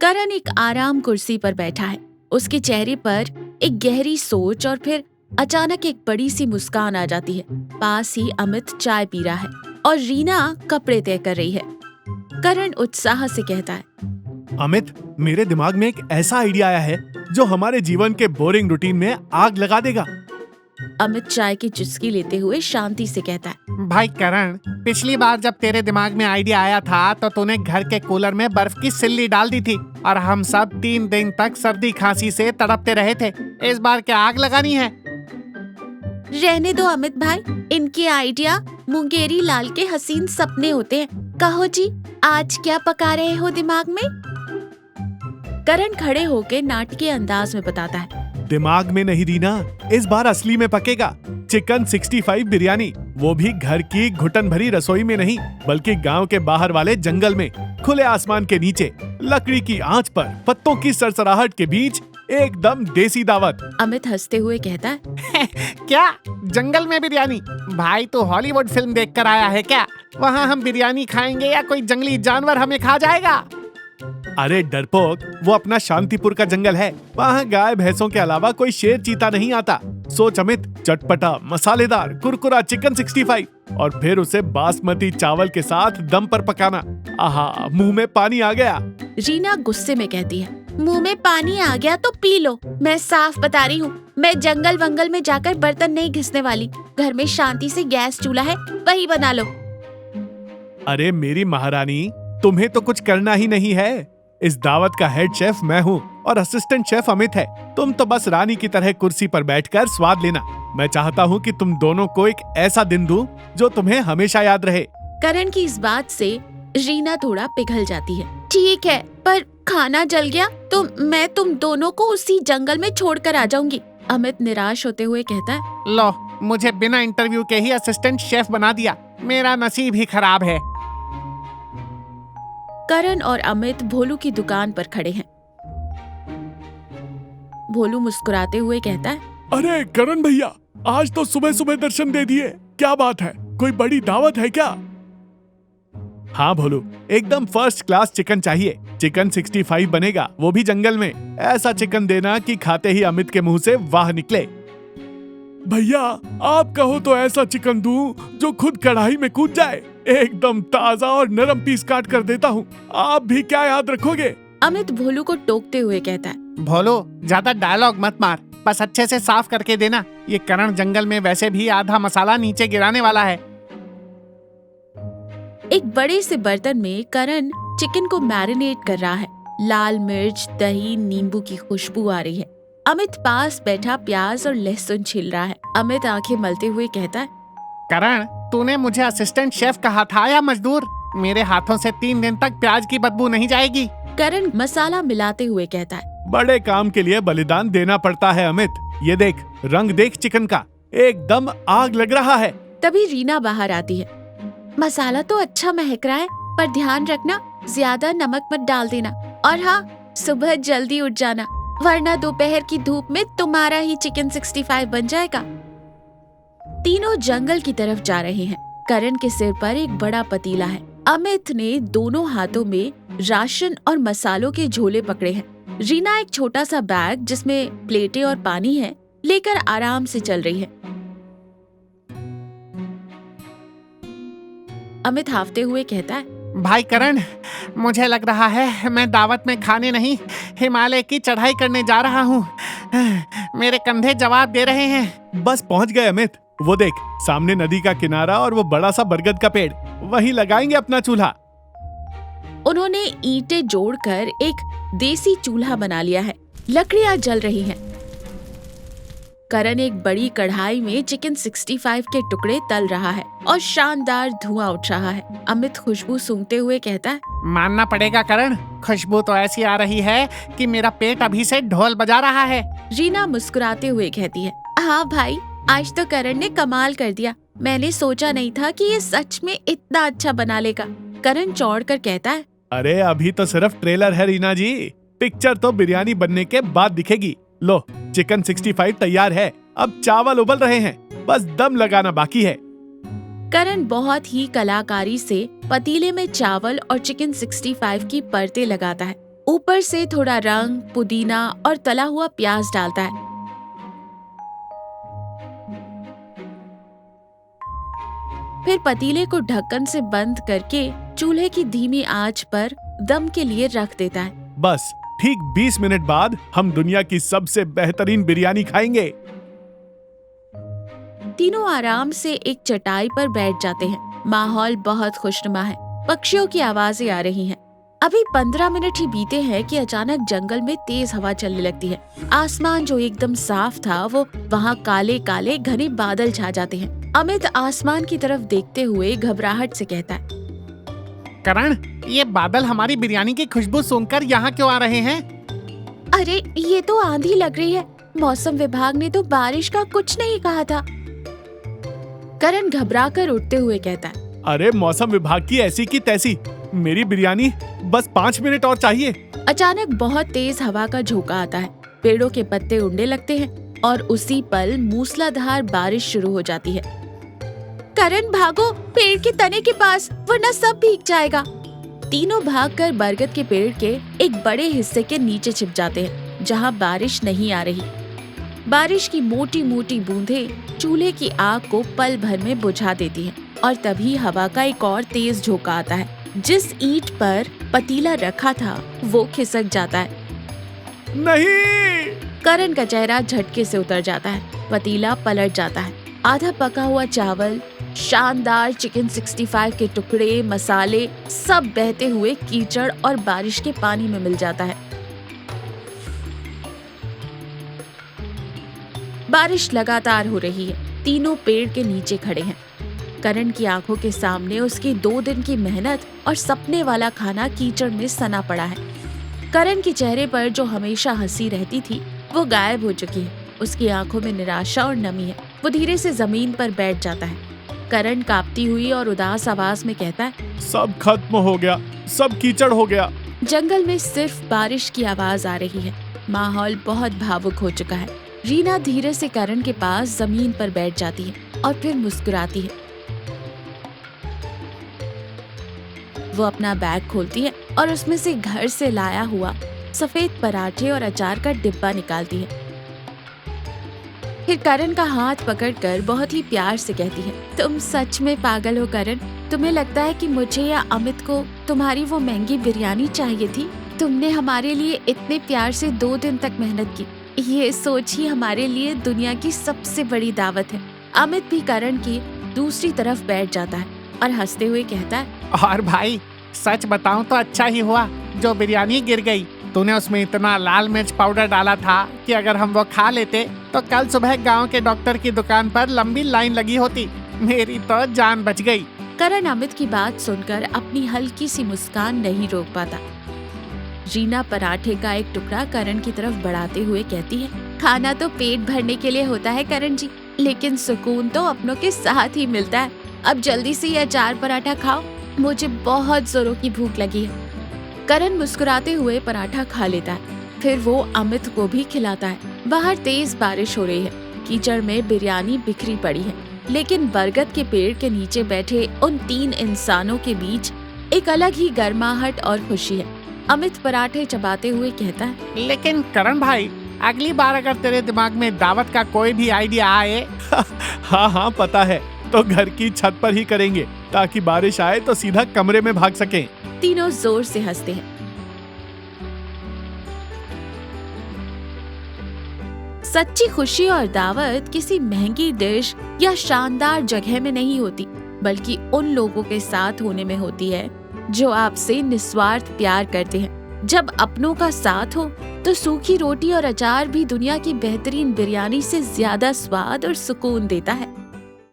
करण एक आराम कुर्सी पर बैठा है। उसके चेहरे पर एक गहरी सोच और फिर अचानक एक बड़ी सी मुस्कान आ जाती है। पास ही अमित चाय पी रहा है और रीना कपड़े तय कर रही है। करण उत्साह से कहता है, अमित, मेरे दिमाग में एक ऐसा आइडिया आया है जो हमारे जीवन के बोरिंग रूटीन में आग लगा देगा। अमित चाय की चुस्की लेते हुए शांति से कहता है, भाई करण, पिछली बार जब तेरे दिमाग में आइडिया आया था तो तूने घर के कूलर में बर्फ की सिल्ली डाल दी थी और हम सब 3 दिन तक सर्दी खांसी से तड़पते रहे थे। इस बार क्या आग लगानी है? रहने दो अमित भाई, इनके आइडिया मुंगेरी लाल के हसीन सपने होते हैं। कहो जी, आज क्या पका रहे हो दिमाग में? करण खड़े होकर नाटकीय अंदाज में बताता है, दिमाग में नहीं रीना, इस बार असली में पकेगा। चिकन 65 बिरयानी, वो भी घर की घुटन भरी रसोई में नहीं बल्कि गांव के बाहर वाले जंगल में, खुले आसमान के नीचे, लकड़ी की आंच पर, पत्तों की सरसराहट के बीच, एकदम देसी दावत। अमित हंसते हुए कहता है, क्या जंगल में बिरयानी? भाई तू हॉलीवुड फिल्म देखकर आया है क्या? वहाँ हम बिरयानी खाएंगे या कोई जंगली जानवर हमें खा जाएगा? अरे डरपोक, वो अपना शांतिपुर का जंगल है। वहाँ गाय भैंसों के अलावा कोई शेर चीता नहीं आता। सोच अमित, चटपटा मसालेदार कुरकुरा चिकन 65 और फिर उसे बासमती चावल के साथ दम पर पकाना। आहा, मुंह में पानी आ गया। रीना गुस्से में कहती है, मुंह में पानी आ गया तो पी लो। मैं साफ बता रही हूँ, मैं जंगल वंगल में जाकर बर्तन नहीं घिसने वाली। घर में शांति से गैस चूल्हा है, वही बना लो। अरे मेरी महारानी, तुम्हें तो कुछ करना ही नहीं है। इस दावत का हेड शेफ मैं हूँ और असिस्टेंट शेफ अमित है। तुम तो बस रानी की तरह कुर्सी पर बैठकर स्वाद लेना। मैं चाहता हूँ कि तुम दोनों को एक ऐसा दिन दूं जो तुम्हें हमेशा याद रहे। करण की इस बात से रीना थोड़ा पिघल जाती है। ठीक है, पर खाना जल गया तो मैं तुम दोनों को उसी जंगल में छोड़कर आ जाऊंगी। अमित निराश होते हुए कहता है, लो, मुझे बिना इंटरव्यू के ही असिस्टेंट शेफ बना दिया। मेरा नसीब ही खराब है। करण और अमित भोलू की दुकान पर खड़े हैं। भोलू मुस्कुराते हुए कहता है, अरे करण भैया, आज तो सुबह सुबह दर्शन दे दिए। क्या बात है, कोई बड़ी दावत है क्या? हाँ भोलू, एकदम फर्स्ट क्लास चिकन चाहिए। चिकन 65 बनेगा, वो भी जंगल में। ऐसा चिकन देना कि खाते ही अमित के मुंह से वाह निकले। भैया, आप कहो तो ऐसा चिकन दूं जो खुद कढ़ाई में कूद जाए। एकदम ताजा और नरम पीस काट कर देता हूँ। आप भी क्या याद रखोगे? अमित भोलू को टोकते हुए कहता है, भोलू, ज्यादा डायलॉग मत मार, बस अच्छे से साफ करके देना। ये करण जंगल में वैसे भी आधा मसाला नीचे गिराने वाला है। एक बड़े से बर्तन में करण चिकन को मैरिनेट कर रहा है। लाल मिर्च, दही, नींबू की खुशबू आ रही है। अमित पास बैठा प्याज और लहसुन छील रहा है। अमित आंखें मलते हुए कहता है, करण, तूने मुझे असिस्टेंट शेफ कहा था या मजदूर? मेरे हाथों से 3 दिन तक प्याज की बदबू नहीं जाएगी। करण मसाला मिलाते हुए कहता है, बड़े काम के लिए बलिदान देना पड़ता है अमित। ये देख, रंग देख चिकन का, एकदम आग लग रहा है। तभी रीना बाहर आती है। मसाला तो अच्छा महक रहा है, पर ध्यान रखना ज्यादा नमक मत डाल देना। और हाँ, सुबह जल्दी उठ जाना, वरना दोपहर की धूप में तुम्हारा ही चिकन 65 बन जाएगा। तीनों जंगल की तरफ जा रहे हैं। करण के सिर पर एक बड़ा पतीला है। अमित ने दोनों हाथों में राशन और मसालों के झोले पकड़े हैं। रीना एक छोटा सा बैग जिसमें प्लेटें और पानी है लेकर आराम से चल रही है। अमित हाफते हुए कहता है, भाई करण, मुझे लग रहा है मैं दावत में खाने नहीं, हिमालय की चढ़ाई करने जा रहा हूँ। मेरे कंधे जवाब दे रहे हैं। बस पहुंच गए अमित। वो देख, सामने नदी का किनारा और वो बड़ा सा बरगद का पेड़। वहीं लगाएंगे अपना चूल्हा। उन्होंने ईंटें जोड़कर एक देसी चूल्हा बना लिया है। लकड़ियां जल रही हैं। करण एक बड़ी कढ़ाई में चिकन 65 के टुकड़े तल रहा है और शानदार धुआं उठ रहा है। अमित खुशबू सूंघते हुए कहता है, मानना पड़ेगा करण, खुशबू तो ऐसी आ रही है कि मेरा पेट अभी से ढोल बजा रहा है। रीना मुस्कुराते हुए कहती है, हाँ भाई, आज तो करण ने कमाल कर दिया। मैंने सोचा नहीं था कि ये सच में इतना अच्छा बना लेगा। करण चौड़ कर कहता है, अरे अभी तो सिर्फ ट्रेलर है रीना जी, पिक्चर तो बिरयानी बनने के बाद दिखेगी। लो, चिकन 65 तैयार है। अब चावल उबल रहे हैं, बस दम लगाना बाकी है। करण बहुत ही कलाकारी से पतीले में चावल और चिकन 65 की परतें लगाता है। ऊपर से थोड़ा रंग, पुदीना और तला हुआ प्याज डालता है। फिर पतीले को ढक्कन से बंद करके चूल्हे की धीमी आंच पर दम के लिए रख देता है। बस ठीक 20 मिनट बाद हम दुनिया की सबसे बेहतरीन बिरयानी खाएंगे। तीनों आराम से एक चटाई पर बैठ जाते हैं। माहौल बहुत खुशनुमा है। पक्षियों की आवाजें आ रही हैं। अभी 15 मिनट ही बीते हैं कि अचानक जंगल में तेज हवा चलने लगती है। आसमान जो एकदम साफ था वो वहाँ काले काले घने बादल छा जाते हैं। अमित आसमान की तरफ देखते हुए घबराहट से कहता है, करण, ये बादल हमारी बिरयानी की खुशबू सूंघकर यहाँ क्यों आ रहे हैं? अरे ये तो आंधी लग रही है। मौसम विभाग ने तो बारिश का कुछ नहीं कहा था। करण घबराकर उठते हुए कहता है, अरे मौसम विभाग की ऐसी की तैसी, मेरी बिरयानी बस 5 मिनट और चाहिए। अचानक बहुत तेज हवा का झोंका आता है। पेड़ों के पत्ते उड़ने लगते हैं और उसी पल मूसलाधार बारिश शुरू हो जाती है। करण भागो पेड़ के तने के पास, वरना सब भीग जाएगा। तीनों भागकर बरगद के पेड़ के एक बड़े हिस्से के नीचे छिप जाते हैं, जहां बारिश नहीं आ रही। बारिश की मोटी मोटी बूंदें चूल्हे की आग को पल भर में बुझा देती हैं और तभी हवा का एक और तेज झोंका आता है। जिस ईंट पर पतीला रखा था वो खिसक जाता है। नहीं! करण का चेहरा झटके से उतर जाता है। पतीला पलट जाता है। आधा पका हुआ चावल, शानदार चिकन 65 के टुकड़े, मसाले सब बहते हुए कीचड़ और बारिश के पानी में मिल जाता है। बारिश लगातार हो रही है। तीनों पेड़ के नीचे खड़े हैं। करण की आंखों के सामने उसकी 2 दिन की मेहनत और सपने वाला खाना कीचड़ में सना पड़ा है। करण के चेहरे पर जो हमेशा हंसी रहती थी वो गायब हो चुकी है। उसकी आंखों में निराशा और नमी है। वो धीरे से जमीन पर बैठ जाता है। करण कांपती हुई और उदास आवाज में कहता है, सब खत्म हो गया, सब कीचड़ हो गया। जंगल में सिर्फ बारिश की आवाज आ रही है। माहौल बहुत भावुक हो चुका है। रीना धीरे से करण के पास जमीन पर बैठ जाती है और फिर मुस्कुराती है। वो अपना बैग खोलती है और उसमें से घर से लाया हुआ सफेद पराठे और अचार का डिब्बा निकालती है। फिर करण का हाथ पकड़कर बहुत ही प्यार से कहती है, तुम सच में पागल हो करण। तुम्हें लगता है कि मुझे या अमित को तुम्हारी वो महंगी बिरयानी चाहिए थी? तुमने हमारे लिए इतने प्यार से 2 दिन तक मेहनत की। ये सोच ही हमारे लिए दुनिया की सबसे बड़ी दावत है। अमित भी करण की दूसरी तरफ बैठ जाता है और हंसते हुए कहता है, और भाई सच बताऊं तो अच्छा ही हुआ जो बिरयानी गिर गई। तूने उसमें इतना लाल मिर्च पाउडर डाला था कि अगर हम वो खा लेते तो कल सुबह गांव के डॉक्टर की दुकान पर लंबी लाइन लगी होती। मेरी तो जान बच गई। करण अमित की बात सुनकर अपनी हल्की सी मुस्कान नहीं रोक पाता। रीना पराठे का एक टुकड़ा करण की तरफ बढ़ाते हुए कहती है, खाना तो पेट भरने के लिए होता है करण जी, लेकिन सुकून तो अपनों के साथ ही मिलता है। अब जल्दी से ये अचार पराठा खाओ, मुझे बहुत जोरों की भूख लगी है। करण मुस्कुराते हुए पराठा खा लेता है। फिर वो अमित को भी खिलाता है। बाहर तेज बारिश हो रही है। कीचड़ में बिरयानी बिखरी पड़ी है, लेकिन बरगद के पेड़ के नीचे बैठे उन 3 इंसानों के बीच एक अलग ही गर्माहट और खुशी है। अमित पराठे चबाते हुए कहता है, लेकिन करण भाई, अगली बार अगर तेरे दिमाग में दावत का कोई भी आइडिया आए हाँ पता है, तो घर की छत पर ही करेंगे ताकि बारिश आए तो सीधा कमरे में भाग सकें। तीनों जोर से हंसते हैं। सच्ची खुशी और दावत किसी महंगी डिश या शानदार जगह में नहीं होती, बल्कि उन लोगों के साथ होने में होती है जो आपसे निस्वार्थ प्यार करते हैं। जब अपनों का साथ हो तो सूखी रोटी और अचार भी दुनिया की बेहतरीन बिरयानी से ज्यादा स्वाद और सुकून देता है।